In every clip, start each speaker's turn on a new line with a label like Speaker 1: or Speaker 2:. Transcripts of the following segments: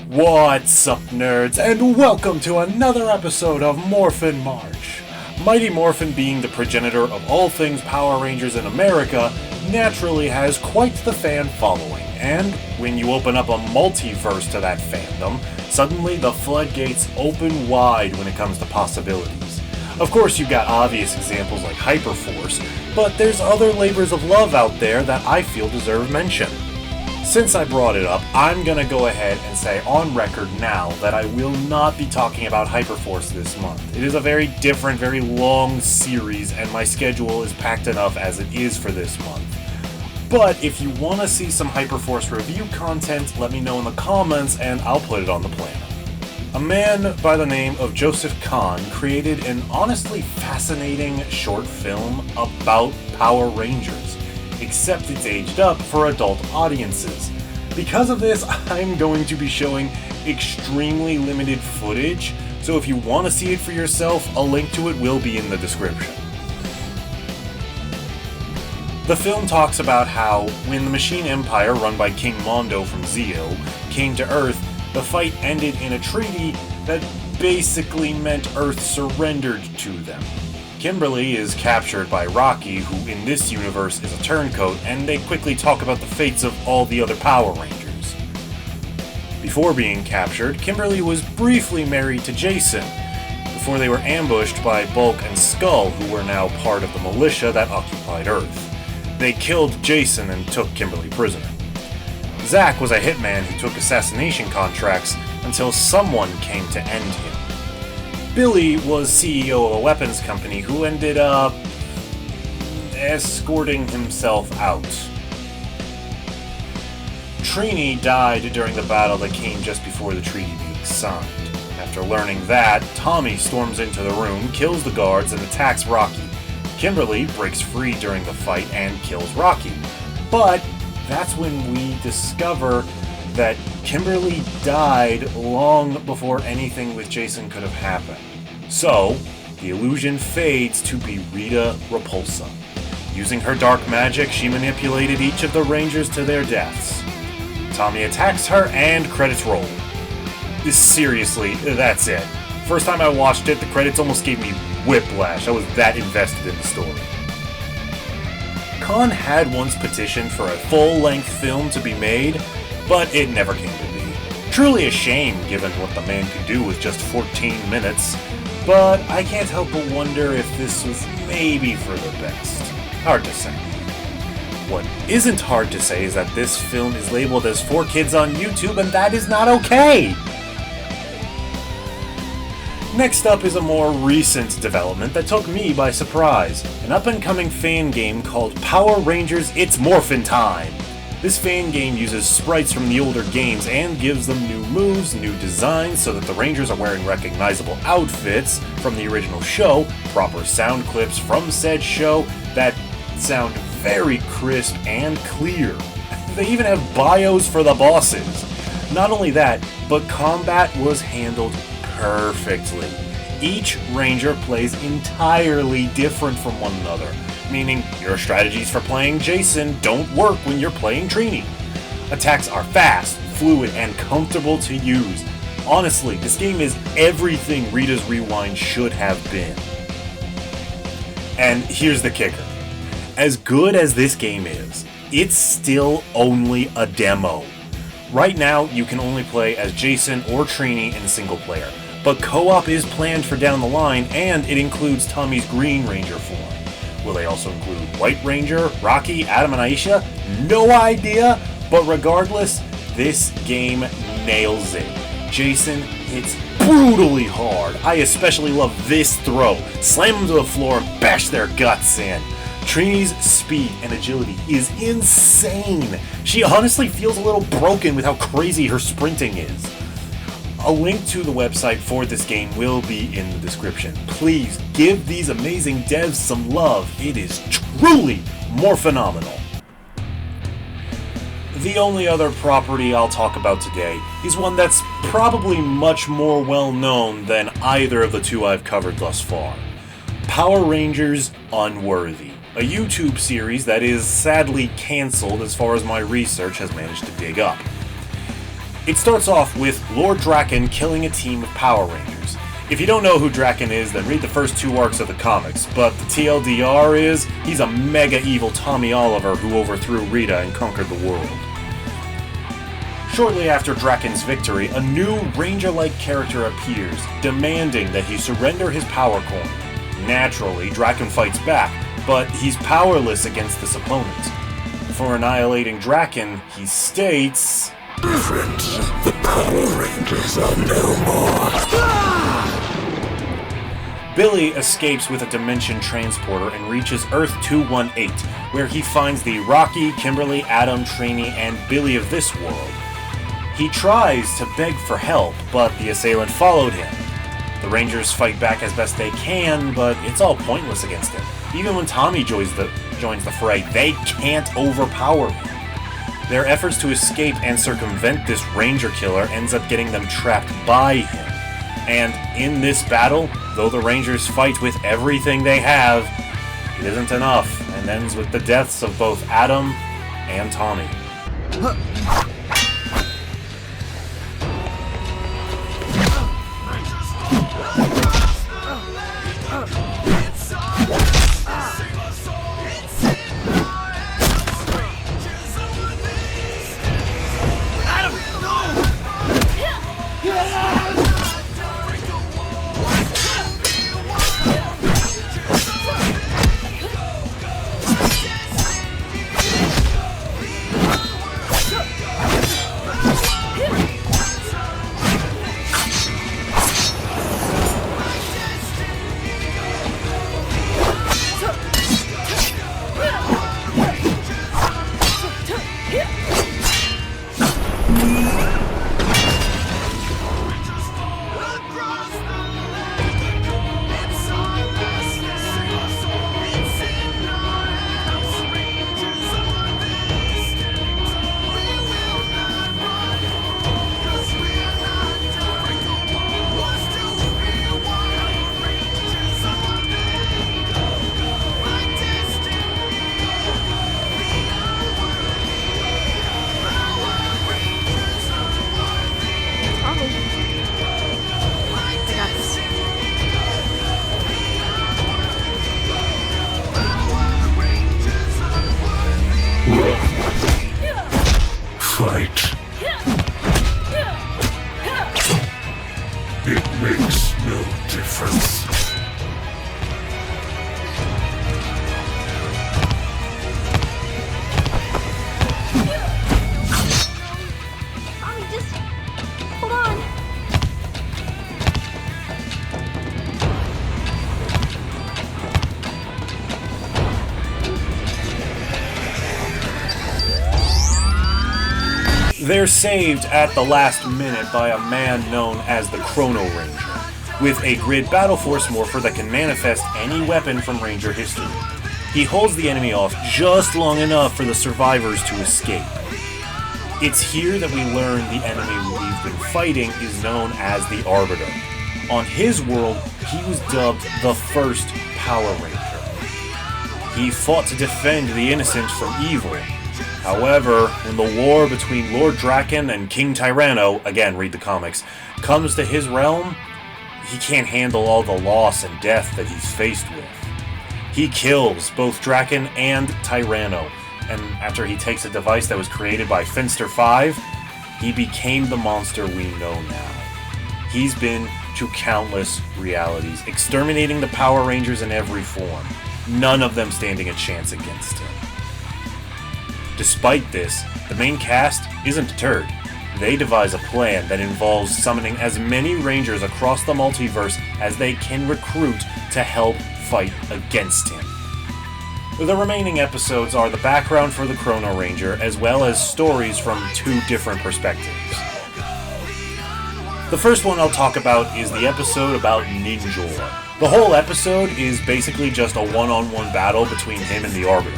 Speaker 1: What's up, nerds, and welcome to another episode of Morphin March. Mighty Morphin, being the progenitor of all things Power Rangers in America, naturally has quite the fan following, and when you open up a multiverse to that fandom, suddenly the floodgates open wide when it comes to possibilities. Of course, you've got obvious examples like Hyperforce, but there's other labors of love out there that I feel deserve mention. Since I brought it up, I'm gonna go ahead and say on record now that I will not be talking about Hyperforce this month. It is a very different, very long series, and my schedule is packed enough as it is for this month. But if you want to see some Hyperforce review content, let me know in the comments and I'll put it on the planner. A man by the name of Joseph Kahn created an honestly fascinating short film about Power Rangers, except it's aged up for adult audiences. Because of this, I'm going to be showing extremely limited footage, so if you want to see it for yourself, a link to it will be in the description. The film talks about how, when the Machine Empire, run by King Mondo from Zeo, came to Earth, the fight ended in a treaty that basically meant Earth surrendered to them. Kimberly is captured by Rocky, who in this universe is a turncoat, and they quickly talk about the fates of all the other Power Rangers. Before being captured, Kimberly was briefly married to Jason, before they were ambushed by Bulk and Skull, who were now part of the militia that occupied Earth. They killed Jason and took Kimberly prisoner. Zack was a hitman who took assassination contracts until someone came to end him. Billy was CEO of a weapons company who ended up escorting himself out. Trini died during the battle that came just before the treaty being signed. After learning that, Tommy storms into the room, kills the guards, and attacks Rocky. Kimberly breaks free during the fight and kills Rocky. But that's when we discover that Kimberly died long before anything with Jason could have happened. So, the illusion fades to be Rita Repulsa. Using her dark magic, she manipulated each of the Rangers to their deaths. Tommy attacks her and credits roll. Seriously, that's it. First time I watched it, the credits almost gave me whiplash. I was that invested in the story. Kahn had once petitioned for a full-length film to be made, but it never came to be. Truly a shame given what the man could do with just 14 minutes, but I can't help but wonder if this was maybe for the best. Hard to say. What isn't hard to say is that this film is labeled as for kids on YouTube, and that is not okay! Next up is a more recent development that took me by surprise, an up-and-coming fan game called Power Rangers It's Morphin Time. This fan game uses sprites from the older games and gives them new moves, new designs, so that the Rangers are wearing recognizable outfits from the original show, proper sound clips from said show that sound very crisp and clear. They even have bios for the bosses. Not only that, but combat was handled perfectly. Each Ranger plays entirely different from one another, meaning your strategies for playing Jason don't work when you're playing Trini. Attacks are fast, fluid, and comfortable to use. Honestly, this game is everything Rita's Rewind should have been. And here's the kicker. As good as this game is, it's still only a demo. Right now, you can only play as Jason or Trini in single player, but co-op is planned for down the line, and it includes Tommy's Green Ranger form. Will they also include White Ranger, Rocky, Adam, and Aisha? No idea, but regardless, this game nails it. Jason hits brutally hard. I especially love this throw. Slam them to the floor and bash their guts in. Trini's speed and agility is insane. She honestly feels a little broken with how crazy her sprinting is. A link to the website for this game will be in the description. Please give these amazing devs some love. It is truly more phenomenal. The only other property I'll talk about today is one that's probably much more well known than either of the two I've covered thus far. Power Rangers Unworthy, a YouTube series that is sadly cancelled as far as my research has managed to dig up. It starts off with Lord Draken killing a team of Power Rangers. If you don't know who Draken is, then read the first 2 arcs of the comics, but the TLDR is, he's a mega evil Tommy Oliver who overthrew Rita and conquered the world. Shortly after Draken's victory, a new Ranger-like character appears, demanding that he surrender his power coin. Naturally, Draken fights back, but he's powerless against this opponent. For annihilating Draken, he states,
Speaker 2: "Friends, the Power Rangers are no more."
Speaker 1: Billy escapes with a Dimension Transporter and reaches Earth 218, where he finds the Rocky, Kimberly, Adam, Trini, and Billy of this world. He tries to beg for help, but the assailant followed him. The Rangers fight back as best they can, but it's all pointless against him. Even when Tommy joins the fray, they can't overpower him. Their efforts to escape and circumvent this Ranger killer ends up getting them trapped by him. And in this battle, though the Rangers fight with everything they have, it isn't enough, and ends with the deaths of both Adam and Tommy.
Speaker 2: Fight. It makes no difference.
Speaker 3: Mommy, just hold on.
Speaker 1: They're saved at the last minute by a man known as the Chrono Ranger, with a grid battle force morpher that can manifest any weapon from Ranger history. He holds the enemy off just long enough for the survivors to escape. It's here that we learn the enemy we've been fighting is known as the Arbiter. On his world, he was dubbed the first Power Ranger. He fought to defend the innocent from evil. However, when the war between Lord Draken and King Tyranno, again read the comics, comes to his realm, he can't handle all the loss and death that he's faced with. He kills both Draken and Tyranno, and after he takes a device that was created by Finster 5, he became the monster we know now. He's been to countless realities, exterminating the Power Rangers in every form, none of them standing a chance against him. Despite this, the main cast isn't deterred. They devise a plan that involves summoning as many Rangers across the multiverse as they can recruit to help fight against him. The remaining episodes are the background for the Chrono Ranger, as well as stories from 2 different perspectives. The first one I'll talk about is the episode about Ninjor. The whole episode is basically just a one-on-one battle between him and the Arbiter.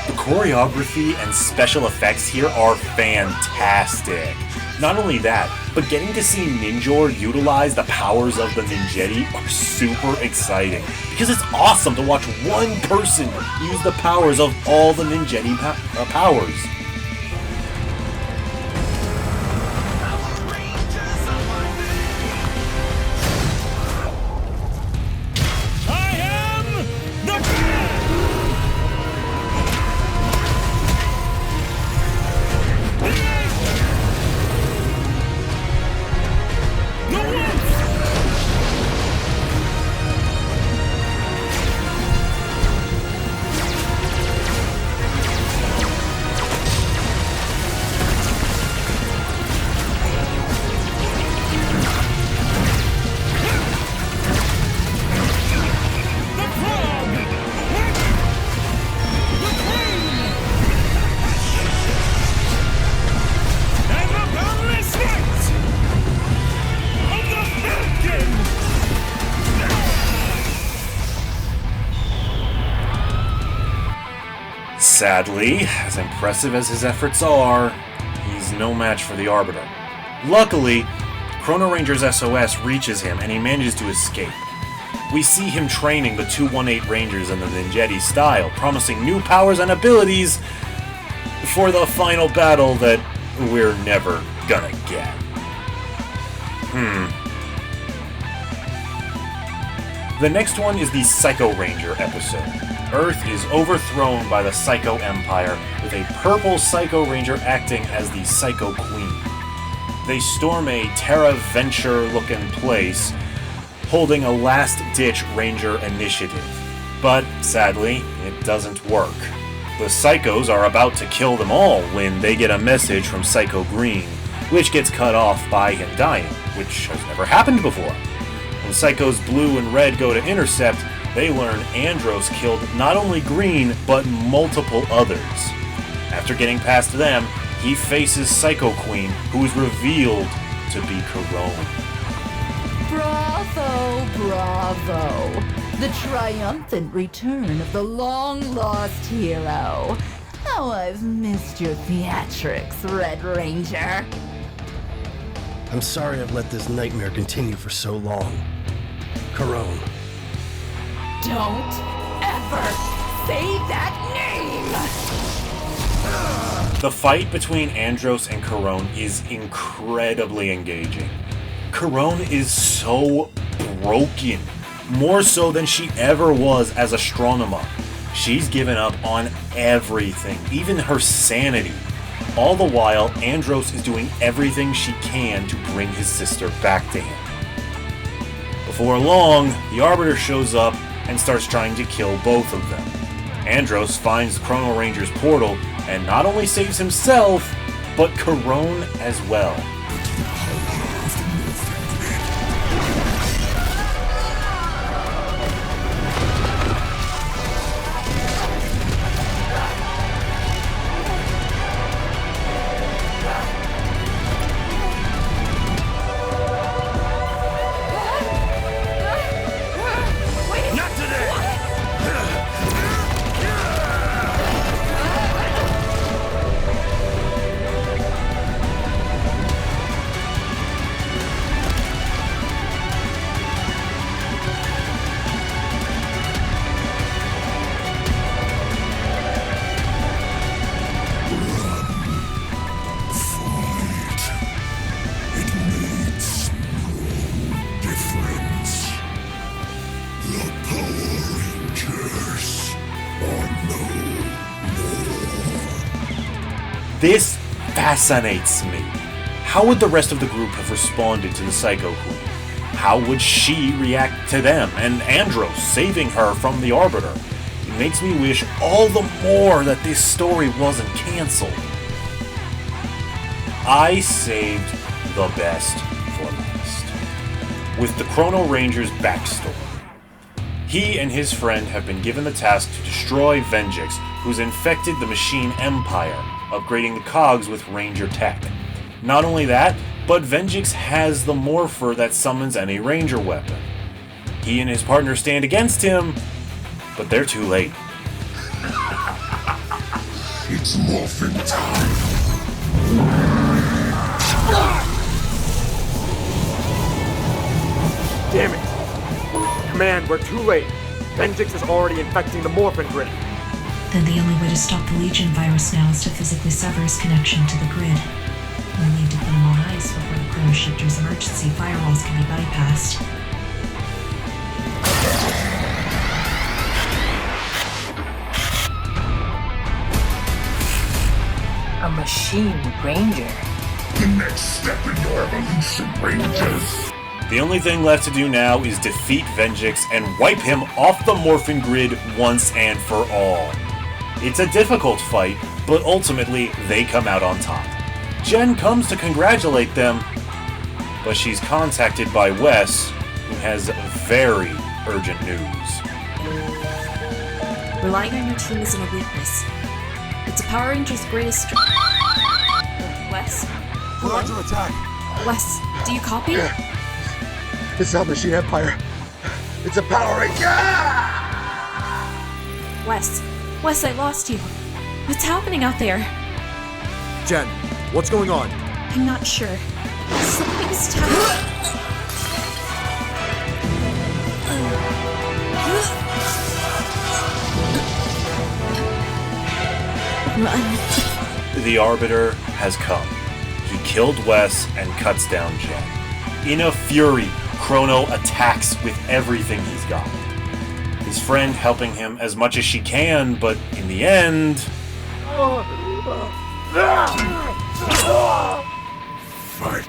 Speaker 1: The choreography and special effects here are fantastic. Not only that, but getting to see Ninjor utilize the powers of the Ninjetti are super exciting, because it's awesome to watch one person use the powers of all the Ninjetti powers. Sadly, as impressive as his efforts are, he's no match for the Arbiter. Luckily, Chrono Ranger's SOS reaches him and he manages to escape. We see him training the 218 Rangers in the Ninjetti style, promising new powers and abilities for the final battle that we're never gonna get. The next one is the Psycho Ranger episode. Earth is overthrown by the Psycho Empire, with a purple Psycho Ranger acting as the Psycho Queen. They storm a Terra Venture-looking place, holding a last-ditch Ranger initiative. But, sadly, it doesn't work. The Psychos are about to kill them all when they get a message from Psycho Green, which gets cut off by him dying, which has never happened before. When Psychos Blue and Red go to intercept, they learn Andros killed not only Green, but multiple others. After getting past them, he faces Psycho Queen, who is revealed to be Karone.
Speaker 4: Bravo, bravo! The triumphant return of the long-lost hero. How I've missed your theatrics, Red Ranger.
Speaker 5: I'm sorry I've let this nightmare continue for so long. Karone.
Speaker 4: Don't ever say that name!
Speaker 1: The fight between Andros and Karone is incredibly engaging. Karone is so broken, more so than she ever was as Astronema. She's given up on everything, even her sanity. All the while, Andros is doing everything she can to bring his sister back to him. Before long, the Arbiter shows up and starts trying to kill both of them. Andros finds Chrono Ranger's portal and not only saves himself, but Karone as well. This fascinates me. How would the rest of the group have responded to the Psycho Queen? How would she react to them and Andros saving her from the Arbiter? It makes me wish all the more that this story wasn't cancelled. I saved the best for last. With the Chrono Ranger's backstory. He and his friend have been given the task to destroy Venjix, who's infected the Machine Empire, upgrading the cogs with Ranger tech. Not only that, but Venjix has the Morpher that summons any Ranger weapon. He and his partner stand against him, but they're too late.
Speaker 2: It's morphin' time.
Speaker 6: Damn it! Command, we're too late. Venjix is already infecting the Morphin grid.
Speaker 7: Then the only way to stop the Legion virus now is to physically sever his connection to the grid. We'll need to put him on ice before the Chrono Shifter's emergency firewalls can be bypassed.
Speaker 8: A Machine Ranger.
Speaker 2: The next step in your evolution, Rangers.
Speaker 1: The only thing left to do now is defeat Venjix and wipe him off the Morphin grid once and for all. It's a difficult fight, but ultimately they come out on top. Jen comes to congratulate them, but she's contacted by Wes, who has very urgent news.
Speaker 7: Relying on your team isn't a weakness. It's a Power Ranger's greatest strength. Wes?
Speaker 9: We're under attack.
Speaker 7: Wes, do you copy?
Speaker 9: It's not Machine Empire. It's a Power Ranger!
Speaker 7: Wes, I lost you.
Speaker 10: What's happening out there?
Speaker 6: Jen, what's going on?
Speaker 10: I'm not sure. Something's happening.
Speaker 4: Run.
Speaker 1: The Arbiter has come. He killed Wes and cuts down Jen. In a fury, Chrono attacks with everything he's got. His friend helping him as much as she can, but in the end...
Speaker 2: Fight.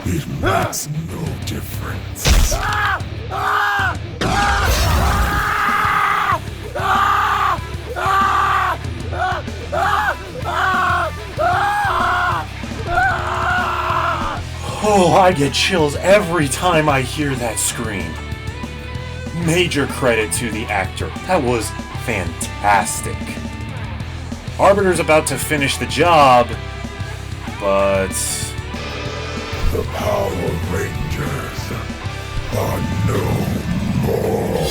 Speaker 2: It makes no difference.
Speaker 1: Oh, I get chills every time I hear that scream. Major credit to the actor. That was fantastic. Arbiter's about to finish the job, but...
Speaker 2: The Power Rangers are no more.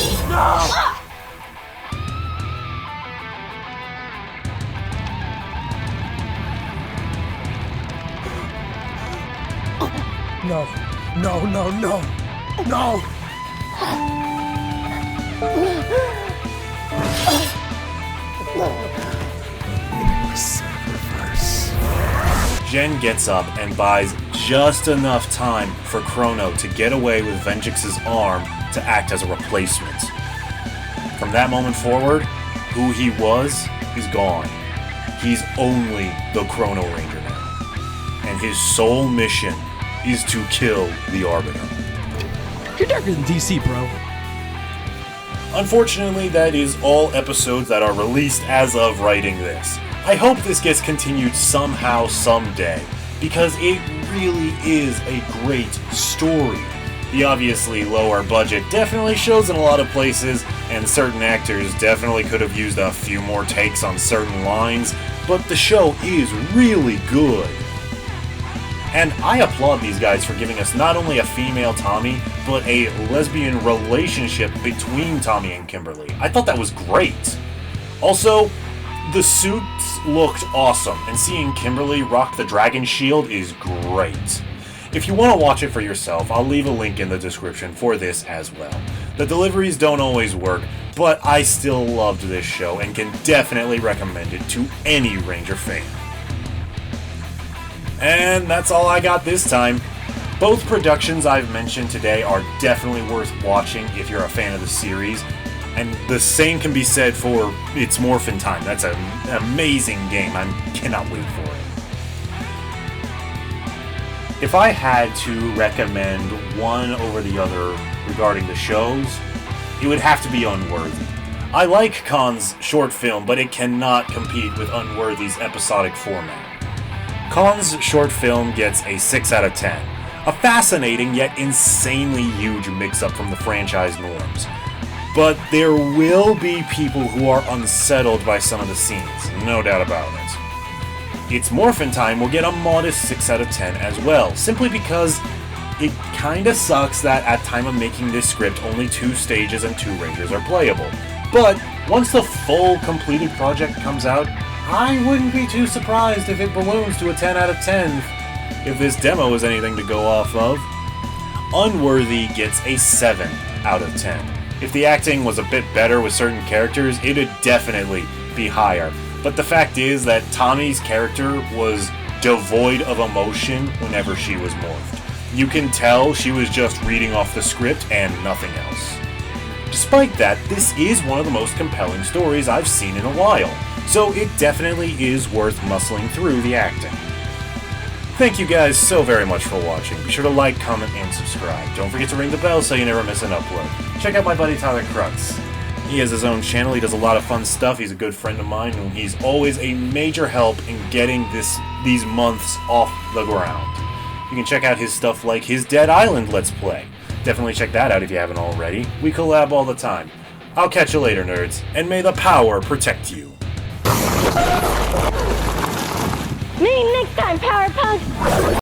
Speaker 9: No, no, no, no, no!
Speaker 2: Sacrifice.
Speaker 1: Jen gets up and buys just enough time for Chrono to get away with Venjix's arm to act as a replacement. From that moment forward, who he was is gone. He's only the Chrono Ranger now. And his sole mission is to kill the Arbiter.
Speaker 5: You're darker than DC, bro.
Speaker 1: Unfortunately, that is all episodes that are released as of writing this. I hope this gets continued somehow, someday, because it really is a great story. The obviously lower budget definitely shows in a lot of places, and certain actors definitely could have used a few more takes on certain lines, but the show is really good. And I applaud these guys for giving us not only a female Tommy, but a lesbian relationship between Tommy and Kimberly. I thought that was great. Also, the suits looked awesome, and seeing Kimberly rock the dragon shield is great. If you want to watch it for yourself, I'll leave a link in the description for this as well. The deliveries don't always work, but I still loved this show and can definitely recommend it to any Ranger fan. And that's all I got this time. Both productions I've mentioned today are definitely worth watching if you're a fan of the series. And the same can be said for It's Morphin Time. That's an amazing game. I cannot wait for it. If I had to recommend one over the other regarding the shows, it would have to be Unworthy. I like Khan's short film, but it cannot compete with Unworthy's episodic format. Khan's short film gets a 6 out of 10. A fascinating yet insanely huge mix-up from the franchise norms. But there will be people who are unsettled by some of the scenes, no doubt about it. It's Morphin Time will get a modest 6 out of 10 as well, simply because it kinda sucks that at time of making this script only 2 stages and 2 Rangers are playable. But once the full completed project comes out, I wouldn't be too surprised if it balloons to a 10 out of 10 if this demo is anything to go off of. Unworthy gets a 7 out of 10. If the acting was a bit better with certain characters, it'd definitely be higher. But the fact is that Tommy's character was devoid of emotion whenever she was morphed. You can tell she was just reading off the script and nothing else. Despite that, this is one of the most compelling stories I've seen in a while, so it definitely is worth muscling through the acting. Thank you guys so very much for watching. Be sure to like, comment, and subscribe. Don't forget to ring the bell so you never miss an upload. Check out my buddy Tyler Crux. He has his own channel, he does a lot of fun stuff, he's a good friend of mine, and he's always a major help in getting these months off the ground. You can check out his stuff like his Dead Island Let's Play. Definitely check that out if you haven't already. We collab all the time. I'll catch you later, nerds, and may the power protect you.
Speaker 3: Me next time, Power Punk!